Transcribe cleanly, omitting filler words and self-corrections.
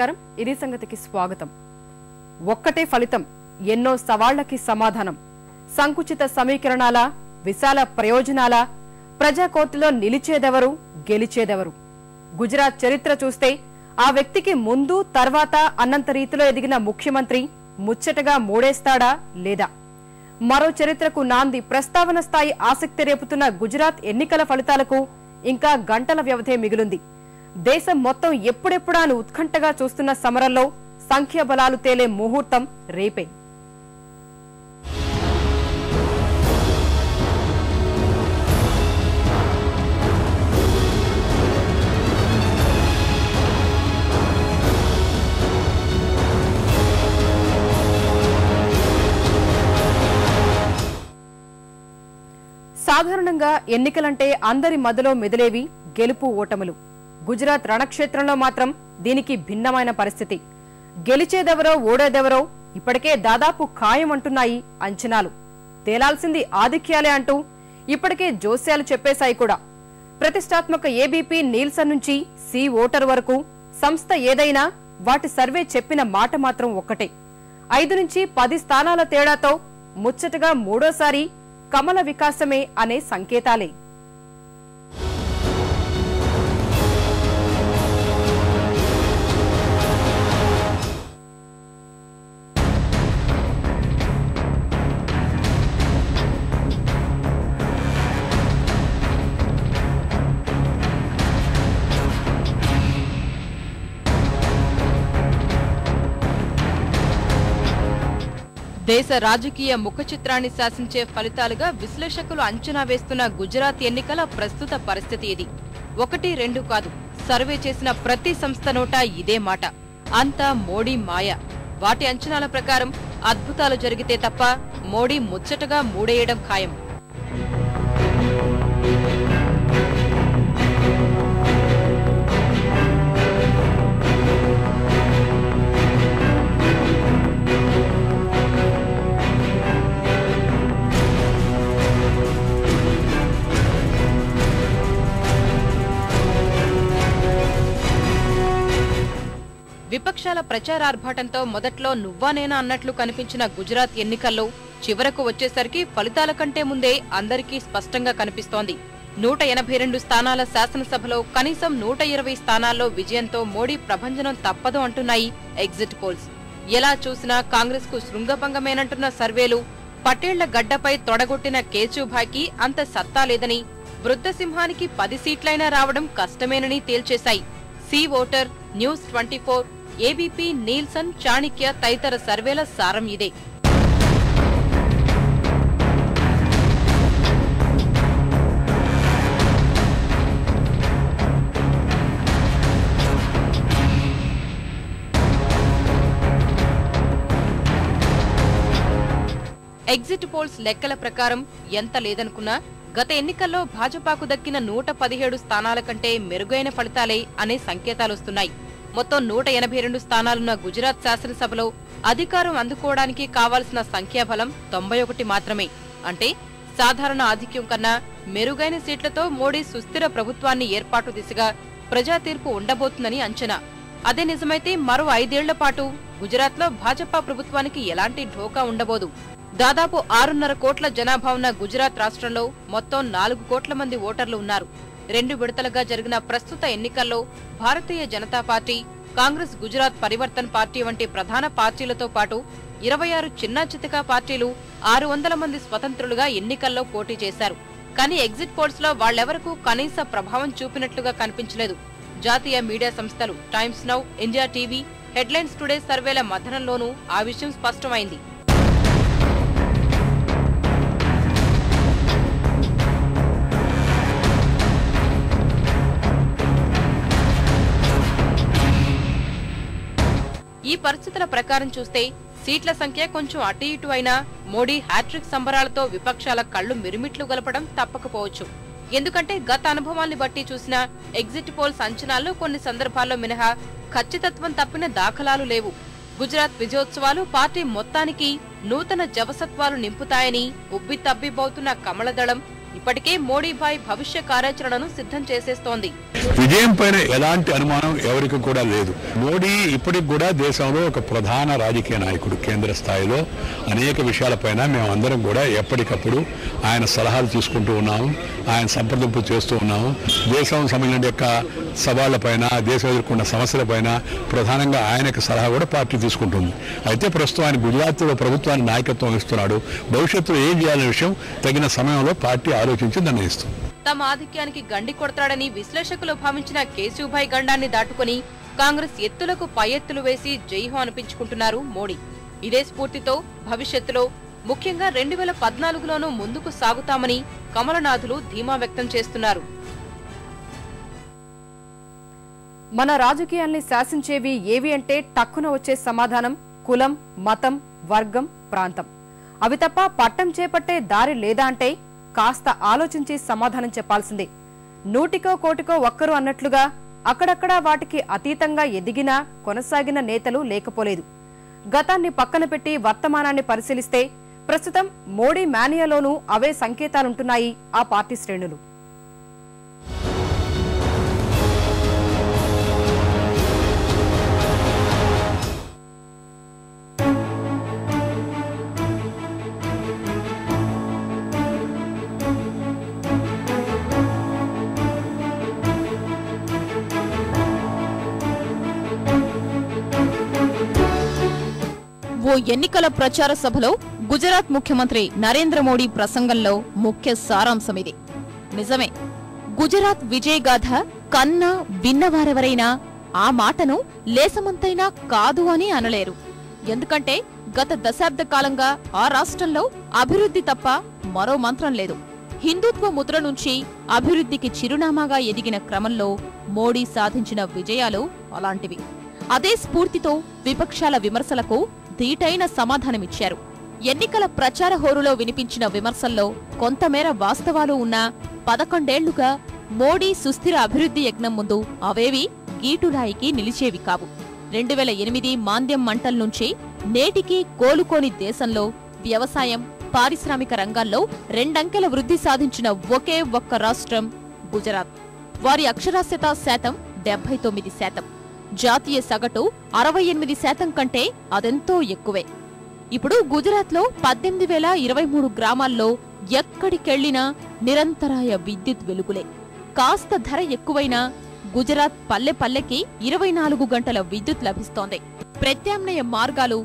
నమస్కారం ఇది సంగతికి స్వాగతం. ఒక్కటే ఫలితం, ఎన్నో సవాళ్లకి సమాధానం. సంకుచిత సమీకరణాల, విశాల ప్రయోజనాల, ప్రజా కోర్టులో నిలిచేదెవరు, గెలిచేదెవరు? గుజరాత్ చరిత్ర చూస్తే ఆ వ్యక్తికి ముందు తర్వాత అన్నంత రీతిలో ఎదిగిన ముఖ్యమంత్రి ముచ్చటగా మూడేస్తాడా లేదా? మరో చరిత్రకు నాంది ప్రస్తావన స్థాయి ఆసక్తి రేపుతున్న గుజరాత్ ఎన్నికల ఫలితాలకు ఇంకా గంటల వ్యవధే మిగిలింది. దేశం మొత్తం ఎప్పుడెప్పుడాను ఉత్కంఠగా చూస్తున్న సమరంలో సంఖ్యాబలాలు తేలే ముహూర్తం రేపే. సాధారణంగా ఎన్నికలంటే అందరి మధ్యలో మెదిలేవి గెలుపు ఓటములు. గుజరాత్ రణక్షేత్రంలో మాత్రం దీనికి భిన్నమైన పరిస్థితి. గెలిచేదెవరో ఓడేదెవరో ఇప్పటికే దాదాపు ఖాయం అంటున్నాయి అంచనాలు. తేలాల్సింది ఆధిక్యాలే అంటూ ఇప్పటికే జోస్యాలు చెప్పేశాయి కూడా. ప్రతిష్టాత్మక ఏబీపీ నీల్సన్ నుంచి సి ఓటర్ వరకు సంస్థ ఏదైనా వాటి సర్వే చెప్పిన మాట మాత్రం ఒక్కటే. 5 నుంచి 10 స్థానాల తేడాతో ముచ్చటగా మూడోసారి కమల వికాసమే అనే సంకేతాలే. దేశ రాజకీయ ముఖ చిత్రాన్ని శాసించే ఫలితాలుగా విశ్లేషకులు అంచనా వేస్తున్న గుజరాత్ ఎన్నికల ప్రస్తుత పరిస్థితి ఇది. 1, 2 కాదు, సర్వే చేసిన ప్రతి సంస్థ నోట ఇదే మాట. అంతా మోడీ మాయ. వాటి అంచనాల ప్రకారం అద్భుతాలు జరిగితే తప్ప మోడీ ముచ్చటగా మూడేయడం ఖాయం. విపక్షాల ప్రచారార్భాటంతో మొదట్లో నువ్వానేనా అన్నట్లు కనిపించిన గుజరాత్ ఎన్నికల్లో చివరకు వచ్చేసరికి ఫలితాల కంటే ముందే అందరికీ స్పష్టంగా కనిపిస్తోంది. 182 స్థానాల శాసనసభలో కనీసం 120 స్థానాల్లో విజయంతో మోడీ ప్రభంజనం తప్పదు అంటున్నాయి ఎగ్జిట్ పోల్స్. ఎలా చూసినా కాంగ్రెస్ కు శృంగభంగమేనంటున్న సర్వేలు పటేళ్ల గడ్డపై తొడగొట్టిన కేశుభాయ్కి అంత సత్తా లేదని, వృద్ధ సింహానికి 10 సీట్లైనా రావడం కష్టమేనని తేల్చేశాయి C voter, news 24, ABP, Nielsen, Chanakya తదితర సర్వేల సారం ఇదే. ఎగ్జిట్ పోల్స్ లెక్కల ప్రకారం ఎంత లేదనుకున్నా గత ఎన్నికల్లో భాజపాకు దక్కిన 117 స్థానాల కంటే మెరుగైన ఫలితాలే అనే సంకేతాలొస్తున్నాయి. మొత్తం 182 స్థానాలున్న గుజరాత్ శాసనసభలో అధికారం అందుకోవడానికి కావాల్సిన సంఖ్యాబలం 91 మాత్రమే. అంటే సాధారణ ఆధిక్యం కన్నా మెరుగైన సీట్లతో మోడీ సుస్థిర ప్రభుత్వాన్ని ఏర్పాటు దిశగా ప్రజా తీర్పు ఉండబోతుందని అంచనా. అదే నిజమైతే మరో 5 ఏళ్ల పాటు గుజరాత్లో భాజపా ప్రభుత్వానికి ఎలాంటి ఢోకా ఉండబోదు. దాదాపు 6.5 కోట్ల జనాభా ఉన్న గుజరాత్ రాష్ట్రంలో మొత్తం 4 కోట్ల మంది ఓటర్లు ఉన్నారు. 2 విడతలుగా జరిగిన ప్రస్తుత ఎన్నికల్లో భారతీయ జనతా పార్టీ, కాంగ్రెస్ గుజరాత్ పరివర్తన్ పార్టీ వంటి ప్రధాన పార్టీలతో పాటు 26 చిన్న చితకా పార్టీలు, 600 మంది స్వతంత్రులుగా ఎన్నికల్లో పోటీ చేశారు. కానీ ఎగ్జిట్ పోల్స్ లో వాళ్లెవరూ కనీస ప్రభావం చూపినట్లుగా కనిపించలేదు. జాతీయ మీడియా సంస్థలు times now, India TV, headlines today సర్వేల మథనంలోనూ ఆ విషయం స్పష్టమైంది. ఈ పరిస్థితుల ప్రకారం చూస్తే సీట్ల సంఖ్య కొంచెం అటు ఇటు అయినా మోడీ హ్యాట్రిక్ సంబరాలతో విపక్షాల కళ్లు మిరుమిట్లు గలపడం తప్పకపోవచ్చు. ఎందుకంటే గత అనుభవాల్ని బట్టి చూసిన ఎగ్జిట్ పోల్స్ అంచనాల్లో కొన్ని సందర్భాల్లో మినహా ఖచ్చితత్వం తప్పిన దాఖలాలు లేవు. గుజరాత్ విజయోత్సవాలు పార్టీ మొత్తానికి నూతన జవసత్వాలు నింపుతాయని ఉబ్బి తబ్బిబోతున్న కమలదళం ఇప్పటికే మోడీభాయ్ భవిష్య కార్యాచరణను సిద్ధం చేసేస్తోంది. విజయం పైన ఎలాంటి అనుమానం ఎవరికి కూడా లేదు. మోడీ ఇప్పటికి కూడా దేశంలో ఒక ప్రధాన రాజకీయ నాయకుడు. కేంద్ర స్థాయిలో అనేక విషయాలపైన మేమందరం కూడా ఎప్పటికప్పుడు ఆయన సలహాలు తీసుకుంటూ ఉన్నాము, ఆయన సంప్రదింపులు చేస్తూ ఉన్నాము. దేశం సంబంధించిన యొక్క సవాళ్లపైన, దేశం ఎదుర్కొన్న సమస్యలపైన ప్రధానంగా ఆయనకు సలహా కూడా పార్టీ తీసుకుంటుంది. అయితే ప్రస్తుతం ఆయన గుజరాత్లో ప్రభుత్వానికి నాయకత్వం ఇస్తున్నాడు. భవిష్యత్తులో ఏం చేయాలనే విషయం తగిన సమయంలో పార్టీ ఆలోచించి నిర్ణయిస్తుంది. తమ ఆధిక్యానికి గండి కొడతాడని విశ్లేషకులు భావించిన కేశూభాయ్ గండాన్ని దాటుకుని కాంగ్రెస్ ఎత్తులకు పై ఎత్తులు వేసి జైహో అనిపించుకుంటున్నారు మోడీ. ఇదే స్ఫూర్తితో భవిష్యత్తులో ముఖ్యంగా 2014లోనూ ముందుకు సాగుతామని కమలనాథులు ధీమా వ్యక్తం చేస్తున్నారు. మన రాజకీయాల్ని శాసించేవి ఏవి అంటే టక్కున వచ్చే సమాధానం కులం, మతం, వర్గం, ప్రాంతం. అవి తప్ప పట్టం చేపట్టే దారి లేదా అంటే కాస్త ఆలోచించి సమాధానం చెప్పాల్సిందే. నూటికో కోటికో ఒక్కరు అన్నట్లుగా అక్కడక్కడా వాటికి అతీతంగా ఎదిగినా కొనసాగిన నేతలు లేకపోలేదు. గతాన్ని పక్కన పెట్టి వర్తమానాన్ని పరిశీలిస్తే ప్రస్తుతం మోడీ మేనియాలోనూ అవే సంకేతాలుంటున్నాయి ఆ పార్టీ శ్రేణులు. ఓ ఎన్నికల ప్రచార సభలో గుజరాత్ ముఖ్యమంత్రి నరేంద్ర మోడీ ప్రసంగంలో ముఖ్య సారాంశమిది. నిజమే, గుజరాత్ విజయగాథ కన్నా విన్నవారెవరైనా ఆ మాటను లేసమంతైనా కాదు అని అనలేరు. ఎందుకంటే గత దశాబ్ద కాలంగా ఆ రాష్ట్రంలో అభివృద్ధి తప్ప మరో మంత్రం లేదు. హిందుత్వ ముద్ర నుంచి అభివృద్ధికి చిరునామాగా ఎదిగిన క్రమంలో మోడీ సాధించిన విజయాలు అలాంటివి. అదే స్ఫూర్తితో విపక్షాల విమర్శలకు ధీటైన సమాధానమిచ్చారు. ఎన్నికల ప్రచార హోరులో వినిపించిన విమర్శల్లో కొంతమేర వాస్తవాలు ఉన్నా 11 మోడీ సుస్థిర అభివృద్ధి యజ్ఞం ముందు అవేవి గీటురాయికి నిలిచేవి కావు. 2008 మాంద్యం మంటల నుంచి నేటికి కోలుకోని దేశంలో వ్యవసాయం, పారిశ్రామిక రంగాల్లో 2 అంకెల వృద్ధి సాధించిన ఒకే ఒక్క రాష్ట్రం గుజరాత్. వారి అక్షరాస్యతా శాతం 79%. జాతీయ సగటు 68% కంటే అదెంతో ఎక్కువే. ఇప్పుడు గుజరాత్లో 18,023 గ్రామాల్లో ఎక్కడికెళ్లినా నిరంతరాయ విద్యుత్ వెలుగులే. కాస్త ధర ఎక్కువైనా గుజరాత్ పల్లె పల్లెకి 24 గంటల విద్యుత్ లభిస్తోంది. ప్రత్యామ్నాయ మార్గాలు,